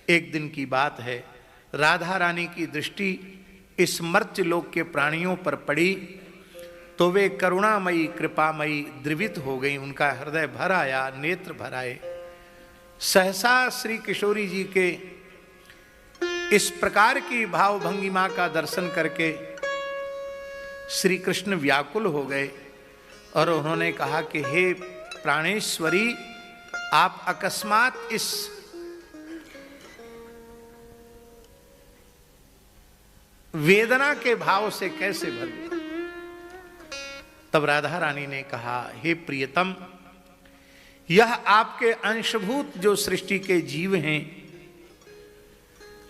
एक दिन की बात है, राधा रानी की दृष्टि इस मर्त्य लोक के प्राणियों पर पड़ी तो वे करुणामयी कृपामयी द्रवित हो गई, उनका हृदय भर आया, नेत्र भर आए। सहसा श्री किशोरी जी के इस प्रकार की भाव भंगिमा का दर्शन करके श्री कृष्ण व्याकुल हो गए और उन्होंने कहा कि हे प्राणेश्वरी, आप अकस्मात इस वेदना के भाव से कैसे भर गए। तब राधा रानी ने कहा, हे प्रियतम, यह आपके अंशभूत जो सृष्टि के जीव हैं,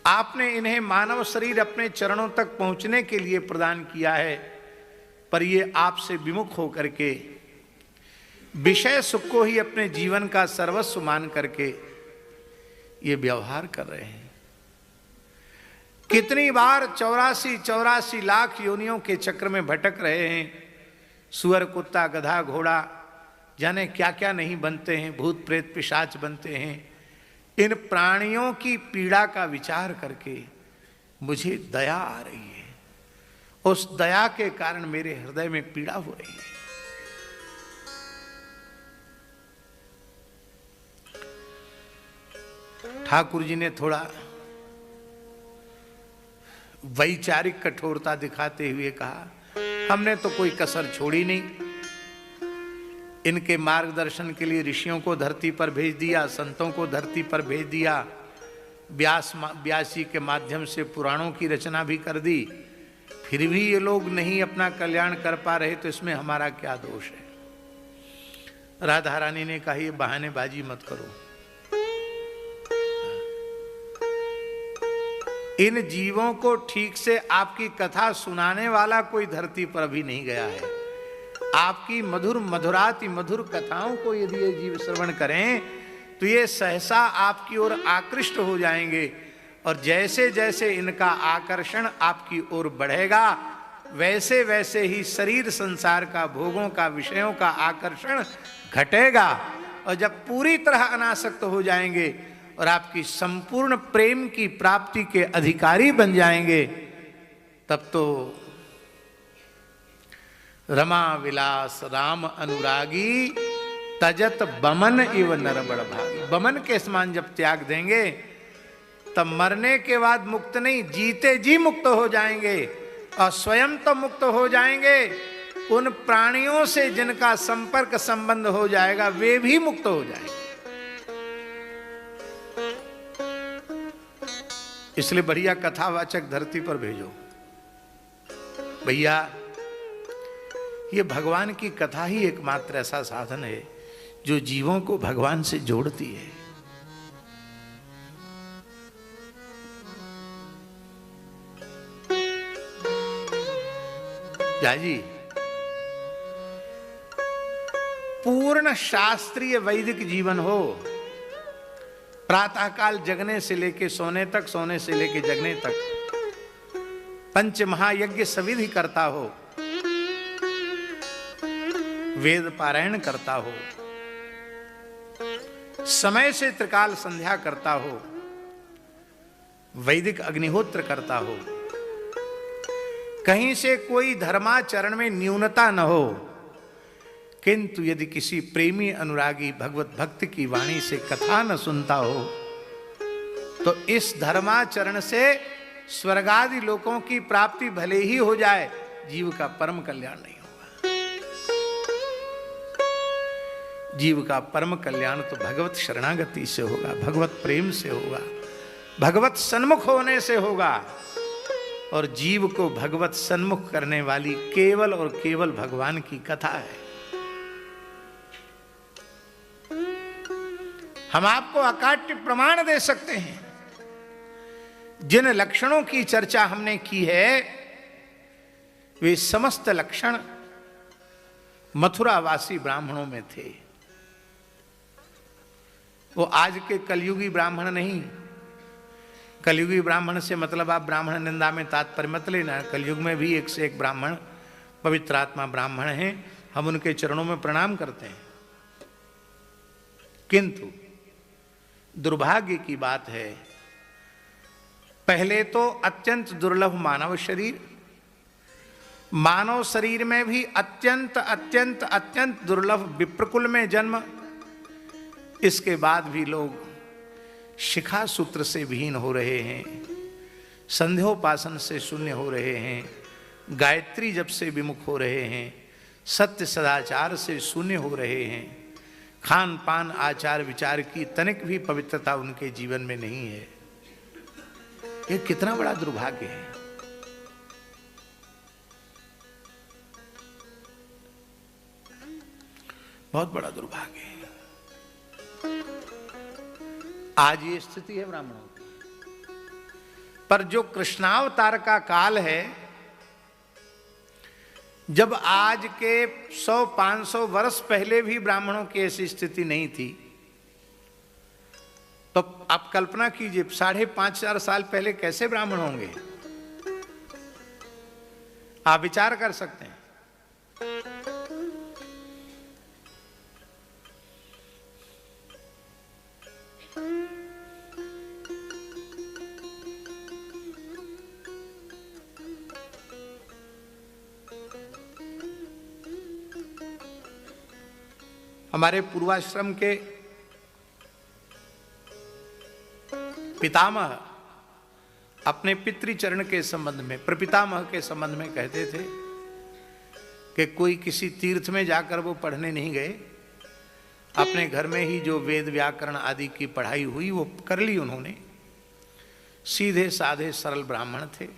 आपने इन्हें मानव शरीर अपने चरणों तक पहुंचने के लिए प्रदान किया है, पर ये आपसे विमुख होकर के विषय सुख को ही अपने जीवन का सर्वस्व मान करके ये व्यवहार कर रहे हैं। कितनी बार 84 लाख योनियों के चक्र में भटक रहे हैं, सुअर कुत्ता गधा घोड़ा जाने क्या क्या नहीं बनते हैं, भूत प्रेत पिशाच बनते हैं। इन प्राणियों की पीड़ा का विचार करके मुझे दया आ रही है, उस दया के कारण मेरे हृदय में पीड़ा हो रही है। ठाकुर जी ने थोड़ा वैचारिक कठोरता दिखाते हुए कहा, हमने तो कोई कसर छोड़ी नहीं, इनके मार्गदर्शन के लिए ऋषियों को धरती पर भेज दिया, संतों को धरती पर भेज दिया, व्यास जी के माध्यम से पुराणों की रचना भी कर दी, फिर भी ये लोग नहीं अपना कल्याण कर पा रहे, तो इसमें हमारा क्या दोष है। राधा रानी ने कहा, ये बहानेबाजी मत करो, इन जीवों को ठीक से आपकी कथा सुनाने वाला कोई धरती पर अभी नहीं गया है। आपकी मधुर मधुराति मधुर कथाओं को यदि ये जीव श्रवण करें तो ये सहसा आपकी ओर आकृष्ट हो जाएंगे, और जैसे जैसे इनका आकर्षण आपकी ओर बढ़ेगा वैसे वैसे ही शरीर संसार का, भोगों का, विषयों का आकर्षण घटेगा, और जब पूरी तरह अनासक्त हो जाएंगे और आपकी संपूर्ण प्रेम की प्राप्ति के अधिकारी बन जाएंगे, तब तो रमा विलास राम अनुरागी तजत बमन इव नरबड़ भागी। बमन के समान जब त्याग देंगे तब मरने के बाद मुक्त नहीं, जीते जी मुक्त हो जाएंगे, और स्वयं तो मुक्त हो जाएंगे, उन प्राणियों से जिनका संपर्क संबंध हो जाएगा वे भी मुक्त हो जाएंगे। इसलिए बढ़िया कथावाचक धरती पर भेजो भैया। ये भगवान की कथा ही एकमात्र ऐसा साधन है जो जीवों को भगवान से जोड़ती है। जाजी, पूर्ण शास्त्रीय वैदिक जीवन हो, प्रातःकाल जगने से लेके सोने तक, सोने से लेके जगने तक पंच महायज्ञ सविधि करता हो, वेद पारायण करता हो, समय से त्रिकाल संध्या करता हो, वैदिक अग्निहोत्र करता हो, कहीं से कोई धर्माचरण में न्यूनता न हो, किंतु यदि किसी प्रेमी अनुरागी भगवत भक्त की वाणी से कथा न सुनता हो तो इस धर्माचरण से स्वर्गादि लोकों की प्राप्ति भले ही हो जाए, जीव का परम कल्याण नहीं होगा। जीव का परम कल्याण तो भगवत शरणागति से होगा, भगवत प्रेम से होगा, भगवत सन्मुख होने से होगा, और जीव को भगवत सन्मुख करने वाली केवल और केवल भगवान की कथा है। हम आपको अकाट्य प्रमाण दे सकते हैं। जिन लक्षणों की चर्चा हमने की है वे समस्त लक्षण मथुरावासी ब्राह्मणों में थे। वो आज के कलयुगी ब्राह्मण नहीं। कलयुगी ब्राह्मण से मतलब आप ब्राह्मण निंदा में तात्पर्य मत लेना। कलयुग में भी एक से एक ब्राह्मण पवित्र आत्मा ब्राह्मण हैं, हम उनके चरणों में प्रणाम करते हैं। किंतु दुर्भाग्य की बात है पहले तो अत्यंत दुर्लभ मानव शरीर, मानव शरीर में भी अत्यंत अत्यंत अत्यंत दुर्लभ विप्रकुल में जन्म। इसके बाद भी लोग शिखा सूत्र से विहीन हो रहे हैं, संध्योपासन से शून्य हो रहे हैं, गायत्री जप से विमुख हो रहे हैं, सत्य सदाचार से शून्य हो रहे हैं, खान पान आचार विचार की तनिक भी पवित्रता उनके जीवन में नहीं है। ये कितना बड़ा दुर्भाग्य है। बहुत बड़ा दुर्भाग्य है। आज ये स्थिति है ब्राह्मणों की। पर जो कृष्णावतार का काल है, जब आज के 100-500 वर्ष पहले भी ब्राह्मणों की ऐसी स्थिति नहीं थी, तो आप कल्पना कीजिए 5,500 साल पहले कैसे ब्राह्मण होंगे। आप विचार कर सकते हैं। हमारे पूर्वाश्रम के पितामह अपने पितृचरण के संबंध में, प्रपितामह के संबंध में कहते थे कि कोई किसी तीर्थ में जाकर वो पढ़ने नहीं गए, अपने घर में ही जो वेद व्याकरण आदि की पढ़ाई हुई वो कर ली उन्होंने। सीधे साधे सरल ब्राह्मण थे।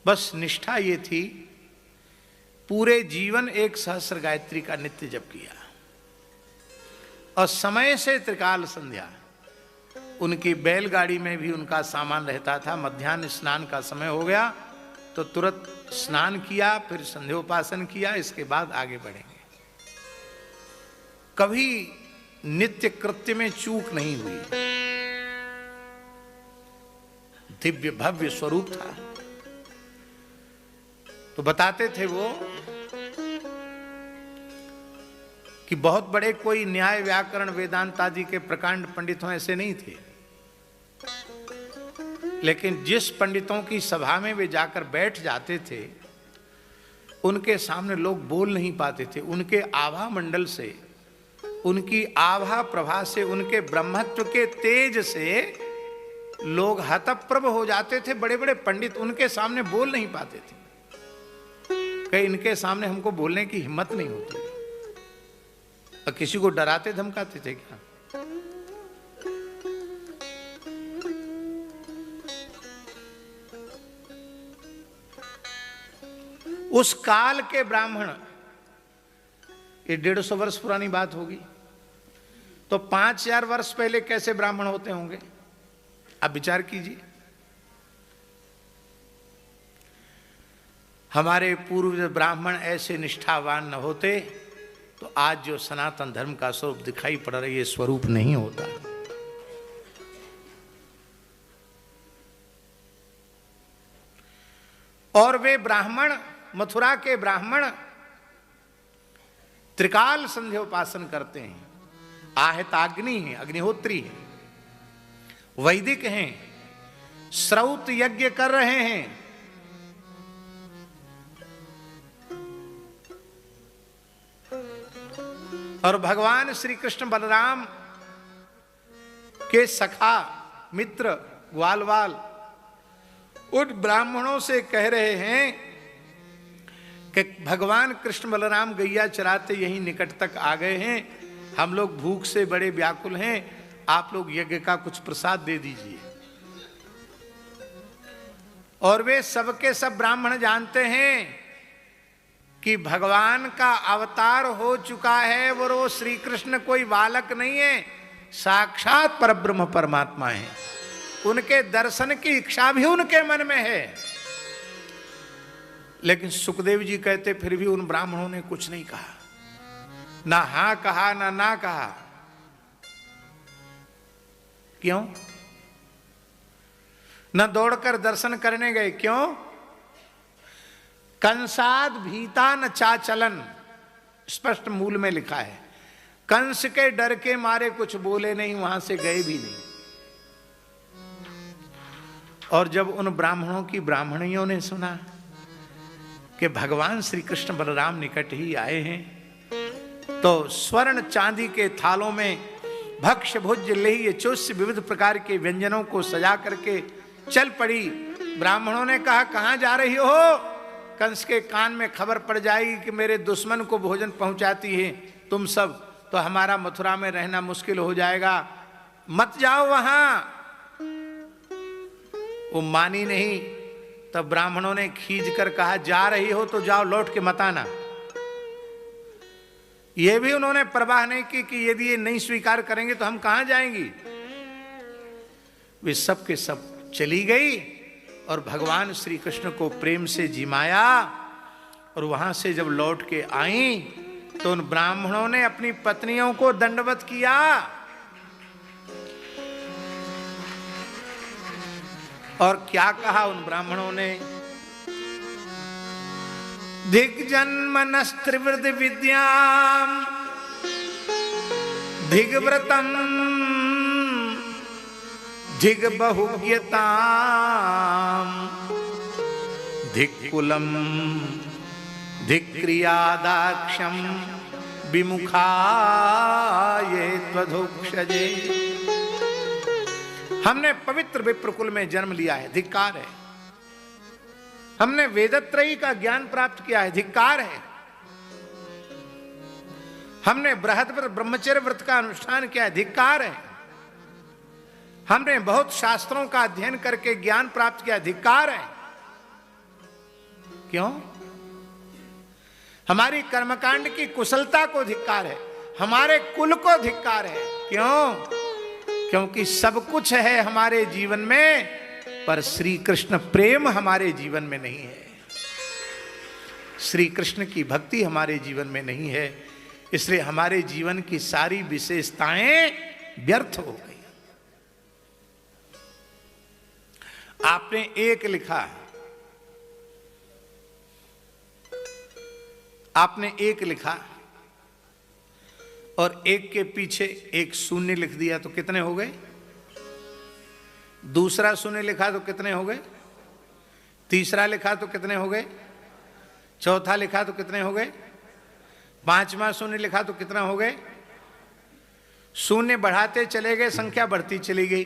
बस निष्ठा ये थी, पूरे जीवन एक सहस्र गायत्री का नित्य जप किया और समय से त्रिकाल संध्या। उनकी बैलगाड़ी में भी उनका सामान रहता था। मध्याह्न स्नान का समय हो गया तो तुरंत स्नान किया, फिर संध्योपासन किया, इसके बाद आगे बढ़ेंगे। कभी नित्य कृत्य में चूक नहीं हुई। दिव्य भव्य स्वरूप था। तो बताते थे वो कि बहुत बड़े कोई न्याय व्याकरण वेदांत आदि के प्रकांड पंडितों ऐसे नहीं थे, लेकिन जिस पंडितों की सभा में वे जाकर बैठ जाते थे, उनके सामने लोग बोल नहीं पाते थे। उनके आभा मंडल से, उनकी आभा प्रभा से, उनके ब्रह्मत्व के तेज से लोग हतप्रभ हो जाते थे। बड़े बड़े पंडित उनके सामने बोल नहीं पाते थे। कहीं इनके सामने हमको बोलने की हिम्मत नहीं होती। और किसी को डराते धमकाते थे क्या? उस काल के ब्राह्मण, ये 150 वर्ष पुरानी बात होगी, तो 5,000 वर्ष पहले कैसे ब्राह्मण होते होंगे? आप विचार कीजिए। हमारे पूर्व ब्राह्मण ऐसे निष्ठावान न होते तो आज जो सनातन धर्म का स्वरूप दिखाई पड़ रहा है, ये स्वरूप नहीं होता। और वे ब्राह्मण, मथुरा के ब्राह्मण त्रिकाल संध्योपासन करते हैं, आहताग्नि हैं, अग्निहोत्री हैं, वैदिक हैं, श्रौत यज्ञ कर रहे हैं। और भगवान श्री कृष्ण बलराम के सखा मित्र ग्वालवाल उन ब्राह्मणों से कह रहे हैं कि भगवान कृष्ण बलराम गैया चराते यहीं निकट तक आ गए हैं, हम लोग भूख से बड़े व्याकुल हैं, आप लोग यज्ञ का कुछ प्रसाद दे दीजिए। और वे सबके सब ब्राह्मण जानते हैं कि भगवान का अवतार हो चुका है, वो श्री कृष्ण कोई बालक नहीं है, साक्षात परब्रह्म परमात्मा है। उनके दर्शन की इच्छा भी उनके मन में है। लेकिन सुखदेव जी कहते फिर भी उन ब्राह्मणों ने कुछ नहीं कहा, ना हां कहा ना कहा। क्यों? न दौड़कर दर्शन करने गए। क्यों? कंसाद भीता न चाचलन, स्पष्ट मूल में लिखा है। कंस के डर के मारे कुछ बोले नहीं, वहां से गए भी नहीं। और जब उन ब्राह्मणों की ब्राह्मणियों ने सुना कि भगवान श्री कृष्ण बलराम निकट ही आए हैं, तो स्वर्ण चांदी के थालों में भक्ष्य भोज्य लेह्य चोष्य विविध प्रकार के व्यंजनों को सजा करके चल पड़ी। ब्राह्मणों ने कहा, कहां जा रही हो? कंस के कान में खबर पड़ जाएगी कि मेरे दुश्मन को भोजन पहुंचाती है तुम सब, तो हमारा मथुरा में रहना मुश्किल हो जाएगा, मत जाओ वहां। वो मानी नहीं। तब ब्राह्मणों ने खींच कर कहा, जा रही हो तो जाओ, लौट के मत आना। ये भी उन्होंने परवाह नहीं की कि यदि ये नहीं स्वीकार करेंगे तो हम कहां जाएंगी। वे सब के सब चली गई और भगवान श्री कृष्ण को प्रेम से जिमाया। और वहां से जब लौट के आई तो उन ब्राह्मणों ने अपनी पत्नियों को दंडवत किया। और क्या कहा उन ब्राह्मणों ने? दिग्जन्मनस्त्रिवृद विद्याम दिग्व्रतम दिग्बहुज्ञताम दिक्कुलम दिक्क्रियादाक्षम विमुखाये त्वधोक्षजे। हमने पवित्र विप्रकुल में जन्म लिया है, धिक्कार है। हमने वेदत्रयी का ज्ञान प्राप्त किया है, धिक्कार है। हमने बृहद्व्रत ब्रह्मचर्य व्रत का अनुष्ठान किया है, धिक्कार है। हमने बहुत शास्त्रों का अध्ययन करके ज्ञान प्राप्त किया, धिक्कार है। क्यों? हमारी कर्मकांड की कुशलता को धिक्कार है, हमारे कुल को धिक्कार है। क्यों? क्योंकि सब कुछ है हमारे जीवन में, पर श्री कृष्ण प्रेम हमारे जीवन में नहीं है, श्री कृष्ण की भक्ति हमारे जीवन में नहीं है। इसलिए हमारे जीवन की सारी विशेषताएं व्यर्थ हो गई। आपने एक लिखा, आपने एक लिखा और एक के पीछे एक शून्य लिख दिया तो कितने हो गए? दूसरा शून्य लिखा तो कितने हो गए? तीसरा लिखा तो कितने हो गए? चौथा लिखा तो कितने हो गए? पांचवा शून्य लिखा तो कितना हो गए? शून्य बढ़ाते चले गए, संख्या बढ़ती चली गई।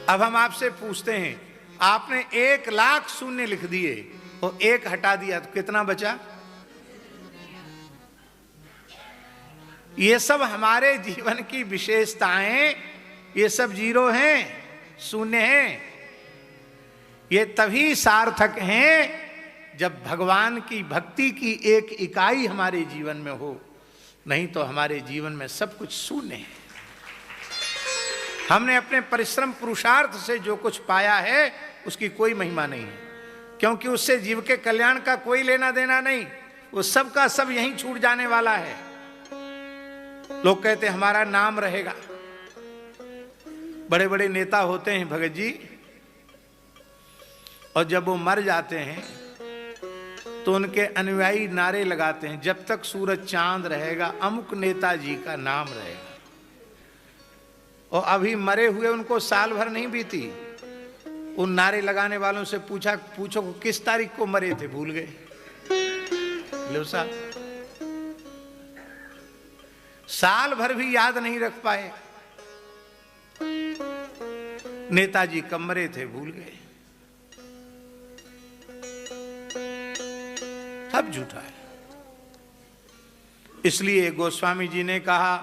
अब हम आपसे पूछते हैं, आपने 1,00,000 शून्य लिख दिए और एक हटा दिया तो कितना बचा? ये सब हमारे जीवन की विशेषताएं, ये सब जीरो हैं, शून्य हैं। ये तभी सार्थक हैं जब भगवान की भक्ति की एक इकाई हमारे जीवन में हो, नहीं तो हमारे जीवन में सब कुछ शून्य है। हमने अपने परिश्रम पुरुषार्थ से जो कुछ पाया है उसकी कोई महिमा नहीं है, क्योंकि उससे जीव के कल्याण का कोई लेना देना नहीं, वो सब का सब यहीं छूट जाने वाला है। लोग कहते हमारा नाम रहेगा। बड़े बड़े नेता होते हैं भगत जी, और जब वो मर जाते हैं तो उनके अनुयायी नारे लगाते हैं, जब तक सूरज चांद रहेगा अमुक नेताजी का नाम रहेगा। और अभी मरे हुए उनको साल भर नहीं बीती, उन नारे लगाने वालों से पूछो किस तारीख को मरे थे, भूल गए। लो साहब, साल भर भी याद नहीं रख पाए। नेताजी कब मरे थे, भूल गए। सब झूठा है। इसलिए गोस्वामी जी ने कहा,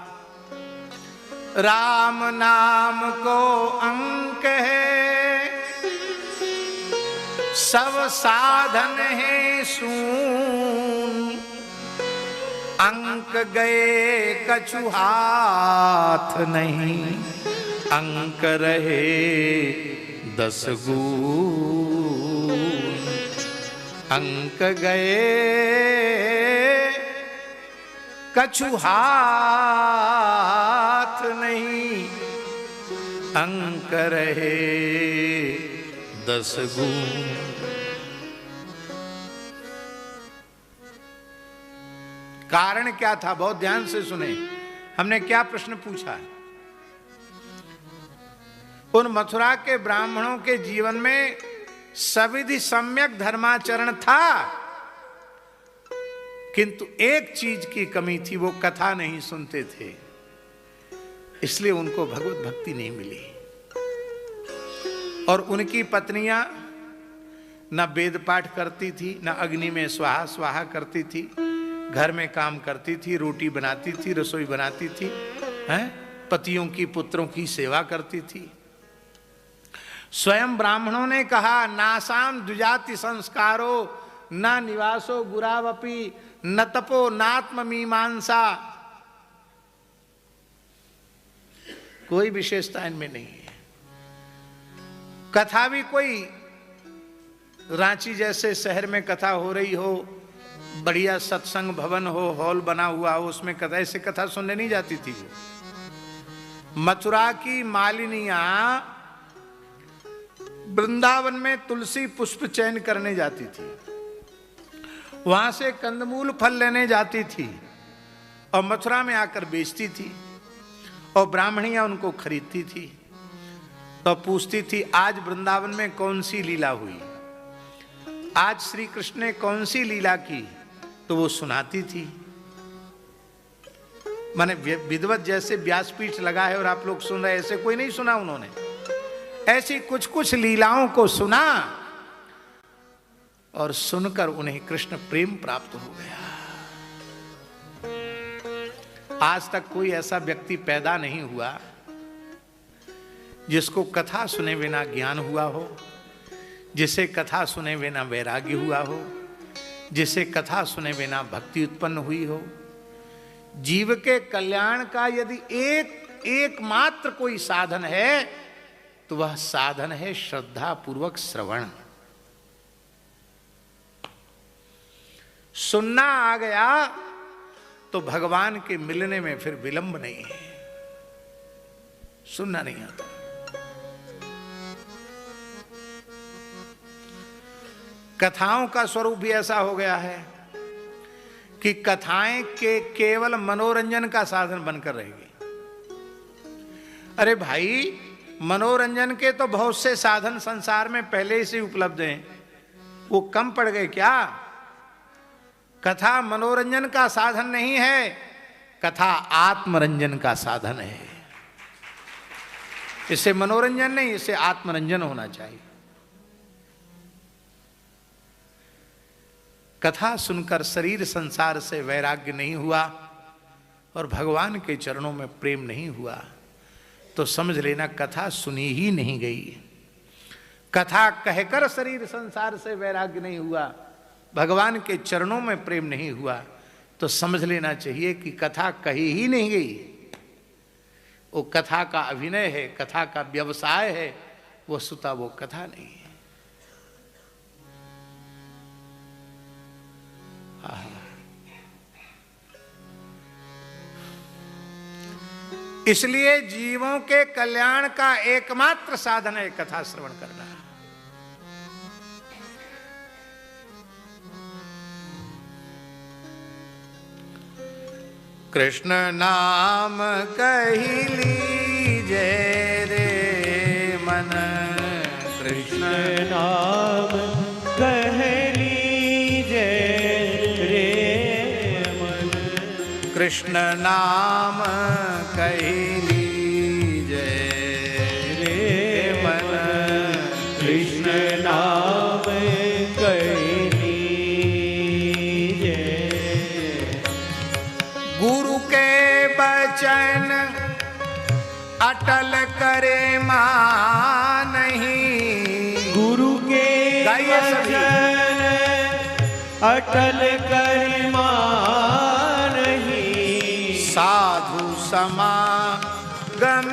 राम नाम को अंक है, सब साधन है सून, अंक गए कछु हाथ नहीं, अंक रहे 10 गुण। अंक गए कछु हाथ नहीं, अंक रहे 10 गुण। कारण क्या था? बहुत ध्यान से सुने। हमने क्या प्रश्न पूछा? उन मथुरा के ब्राह्मणों के जीवन में सविधि सम्यक धर्माचरण था, किंतु एक चीज की कमी थी, वो कथा नहीं सुनते थे, इसलिए उनको भगवत भक्ति नहीं मिली। और उनकी पत्नियां न वेद पाठ करती थी, न अग्नि में स्वाहा स्वाहा करती थी, घर में काम करती थी, रोटी बनाती थी, रसोई बनाती थी, हैं? पतियों की पुत्रों की सेवा करती थी। स्वयं ब्राह्मणों ने कहा, नासाम द्विजाति संस्कारो न निवासो गुरावपि न तपो नात्म मीमांसा। कोई विशेषता इनमें नहीं है। कथा भी कोई रांची जैसे शहर में कथा हो रही हो, बढ़िया सत्संग भवन हो, हॉल बना हुआ हो, उसमें कथा, ऐसे कथा सुनने नहीं जाती थी। मथुरा की मालिनियां वृंदावन में तुलसी पुष्प चयन करने जाती थी, वहां से कंदमूल फल लेने जाती थी और मथुरा में आकर बेचती थी, और ब्राह्मणियां उनको खरीदती थी। तो पूछती थी, आज वृंदावन में कौन सी लीला हुई, आज श्री कृष्ण ने कौन सी लीला की, तो वो सुनाती थी। माने विद्वत जैसे व्यासपीठ लगा है और आप लोग सुन रहे, ऐसे कोई नहीं सुना उन्होंने। ऐसी कुछ कुछ लीलाओं को सुना और सुनकर उन्हें कृष्ण प्रेम प्राप्त हो गया। आज तक कोई ऐसा व्यक्ति पैदा नहीं हुआ जिसको कथा सुने बिना ज्ञान हुआ हो, जिसे कथा सुने बिना वैराग्य हुआ हो, जिसे कथा सुने बिना भक्ति उत्पन्न हुई हो। जीव के कल्याण का यदि एकमात्र कोई साधन है तो वह साधन है श्रद्धा पूर्वक श्रवण। सुनना आ गया तो भगवान के मिलने में फिर विलंब नहीं है। सुनना नहीं आता। कथाओं का स्वरूप भी ऐसा हो गया है कि कथाएं के केवल मनोरंजन का साधन बनकर रहेगी। अरे भाई, मनोरंजन के तो बहुत से साधन संसार में पहले से उपलब्ध हैं, वो कम पड़ गए क्या? कथा मनोरंजन का साधन नहीं है, कथा आत्मरंजन का साधन है। इसे मनोरंजन नहीं, इसे आत्मरंजन होना चाहिए। कथा सुनकर शरीर संसार से वैराग्य नहीं हुआ और भगवान के चरणों में प्रेम नहीं हुआ तो समझ लेना कथा सुनी ही नहीं गई। कथा कहकर शरीर संसार से वैराग्य नहीं हुआ, भगवान के चरणों में प्रेम नहीं हुआ तो समझ लेना चाहिए कि कथा कही ही नहीं गई। वो कथा का अभिनय है, कथा का व्यवसाय है, वो सुता वो कथा नहीं है। इसलिए जीवों के कल्याण का एकमात्र साधन है कथा श्रवण करना। कृष्ण नाम कही लीजे रे मन, कृष्ण नाम कह लीजे रे मन, कृष्ण नाम कही लीजे रे मन, कृष्ण नाम कह लीजे। गुरु के वचन अटल करे मानहि, गुरु के वचन अटल करे मानहि, साधु समागम